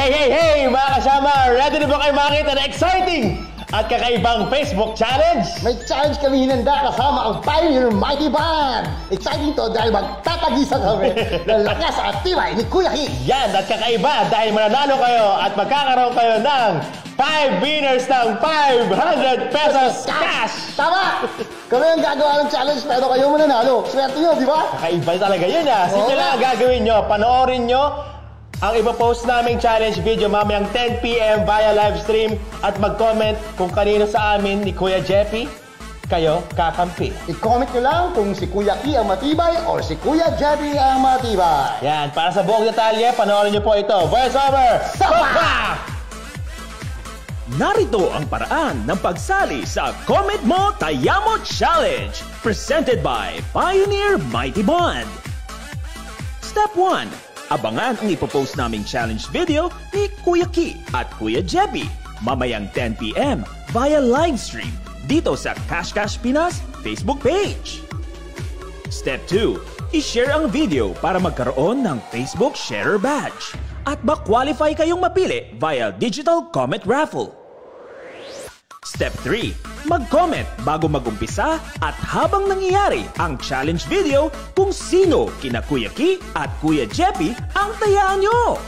Hey! Mga kasama, ready na ba kayo makita na exciting at kakaibang Facebook challenge? May challenge kami hinanda kasama ang Pioneer Mighty Band. Exciting to dahil magtatagisa kami ng lakas at tibay ni Kuya Ki. Yan, at kakaiba dahil mananalo kayo at magkakaroon kayo ng 5 winners ng 500 pesos cash! Tama! Kami ang gagawa ng challenge pero kayo mananalo. Swerte nyo, di ba? Kakaiba talaga yun Simple lang ang gagawin nyo. Panoorin nyo ang ipopost naming challenge video mamayang 10 PM via live stream at mag-comment kung kanino sa amin ni Kuya Jeppy kayo kakampi. I-comment nyo lang kung si Kuya Ki ang matibay or si Kuya Jeppy ang matibay. Yan, para sa buong detalye, panoorin nyo po ito. Voice over! Sapa! Narito ang paraan ng pagsali sa Comment Mo Tayamo Challenge presented by Pioneer Mighty Band. Step 1. Abangan ang ipopost naming challenge video ni Kuya Ki at Kuya Jeppy mamayang 10 PM via live stream dito sa Cash Cash Pinas Facebook page. Step 2. I-share ang video para magkaroon ng Facebook Sharer Badge at ma-qualify kayong mapili via Digital Comment Raffle. Step 3. Mag-comment bago mag-umpisa at habang nangyayari ang challenge video kung sino kina Kuya Ki at Kuya Jeppy ang tayaan nyo.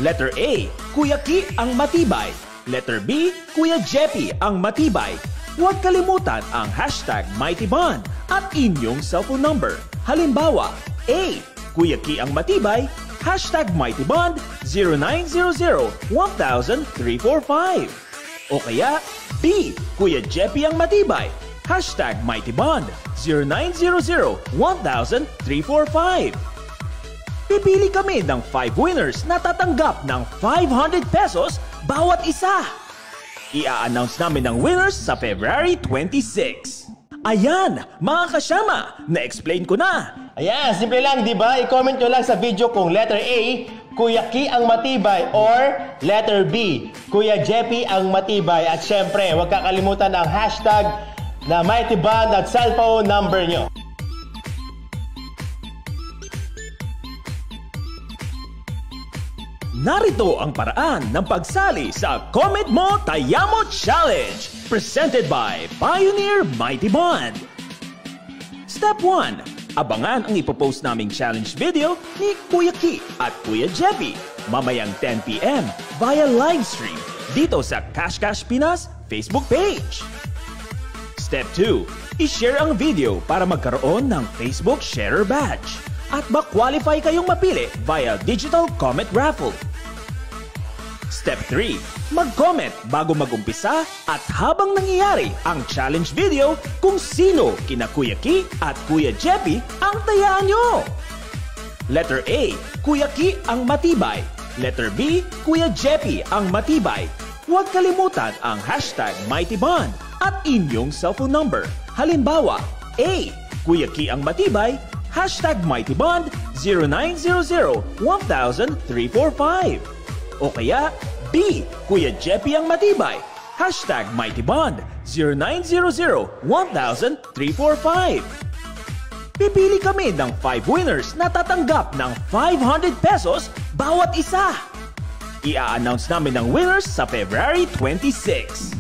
Letter A, Kuya Ki ang matibay. Letter B, Kuya Jeppy ang matibay. Huwag kalimutan ang hashtag MightyBond at inyong cellphone number. Halimbawa, A, Kuya Ki ang matibay, hashtag MightyBond 0900-1000-345. O kaya, B, Kuya Jeppy ang matibay, hashtag MightyBond 0900-1000-345. Pipili kami ng 5 winners na tatanggap ng 500 pesos bawat isa. I-a-announce namin ang winners sa February 26. Ayan, mga kasama, na-explain ko na. Ayan, simple lang, di ba? I-comment nyo lang sa video kung letter A, Kuya Ki ang matibay or letter B, Kuya Jeppy ang matibay. At syempre, huwag kakalimutan ang hashtag na Mighty Band at cellphone number nyo. Narito ang paraan ng pagsali sa Comment Mo Tayamo Challenge presented by Pioneer Mighty Band. Step 1. Abangan ang ipopost naming challenge video ni Kuya Ki at Kuya Jeppy mamayang 10 PM via live stream dito sa Cash Cash Pinas Facebook page. Step 2. I-share ang video para magkaroon ng Facebook Sharer Badge at ma-qualify kayong mapili via Digital Comment Raffle. Step 3. Mag-comment bago mag-umpisa at habang nangyayari ang challenge video kung sino kina Kuya Ki at Kuya Jeppy ang tayaan nyo. Letter A, Kuya Ki ang matibay. Letter B, Kuya Jeppy ang matibay. Huwag kalimutan ang hashtag MightyBond at inyong cellphone number. Halimbawa, A, Kuya Ki ang matibay, hashtag MightyBond 0900-1000-345. O kaya, B, Kuya Jeppy ang matibay, hashtag MightyBond 0900-1000-345. Pipili kami ng 5 winners na tatanggap ng 500 pesos bawat isa. I-a-announce namin ang winners sa February 26.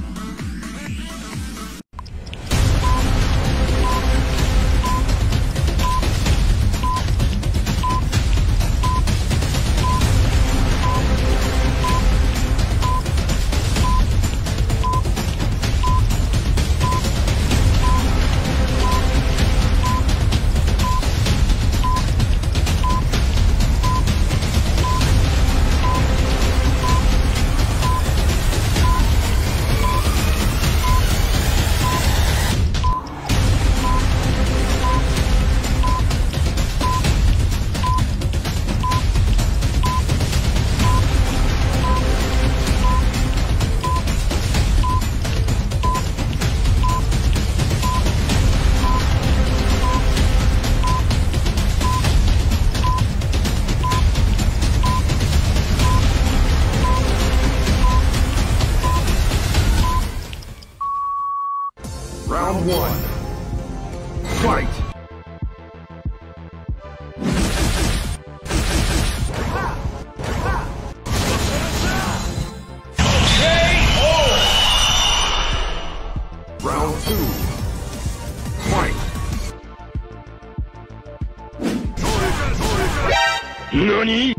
NANI?!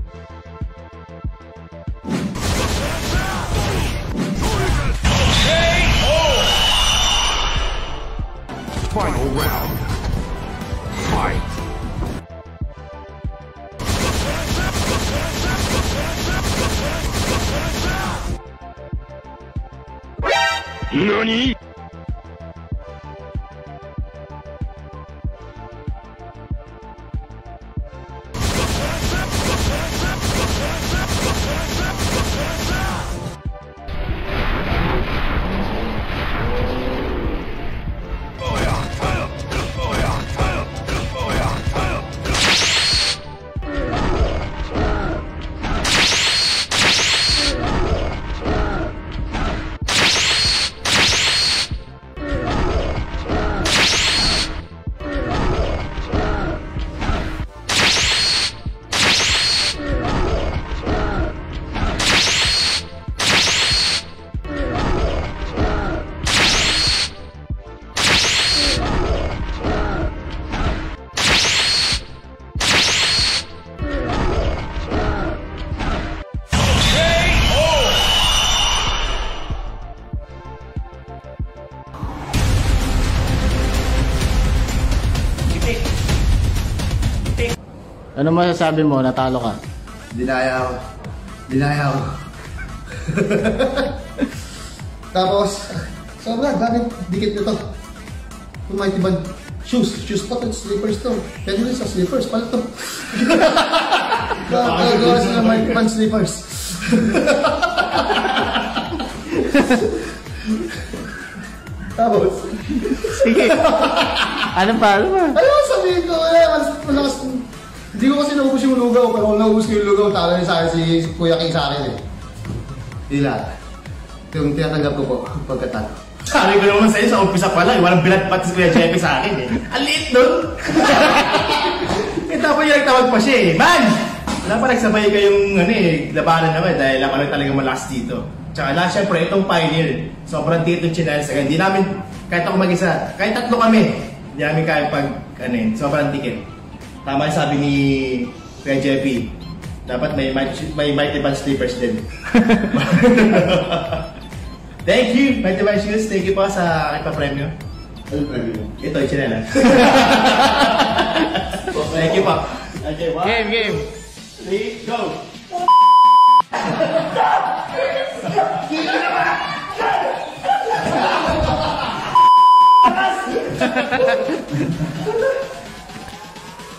Final round. Fight. NANI?! Ano masasabi mo? Natalo ka? Dinaya ako. Tapos, sobrang dami dikit nito. Kung Mighty Band, shoes pa to, slippers to. Pwede rin sa slippers, pala to. Gawa sila Mighty Band slippers. Tapos, Sige. Ano pa? ano sabihin ko? Malakas. Hindi ko kasi naubos yung lugaw, pero kung naubos ko yung lugaw, talo niya sa akin si Kuya King sa akin eh. Hindi lahat. Yung tinatanggap ko po, pagkatalo. Sabi ko naman sa'yo, sa umpisa pa lang, walang binatpat si Kuya Jeppy sa akin eh. Ang liit nun! Tapos yung nagtawag pa siya eh. Man! Wala pa nagsabay kayong labanan naman dahil ako lang talaga malakas dito. Tsaka na, syempre, itong Pioneer, sobrang tito channel sa hindi namin, kahit ako mag-isa, kahit tatlo kami, hindi namin kaya pag, sobrang tikit. Tama yung sabi ni Kuya Jeppy, dapat may Mighty Band slippers din. Thank you, Mighty Band Shoes. Thank you po sa aking pa-premyo. Ano premyo? Ito, yung chinelas. Thank you po. Okay, Game. 3, go!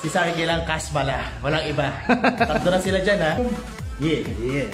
Si Saki kailang cash pala, walang iba. Tatlo na sila dyan ha. Yeah.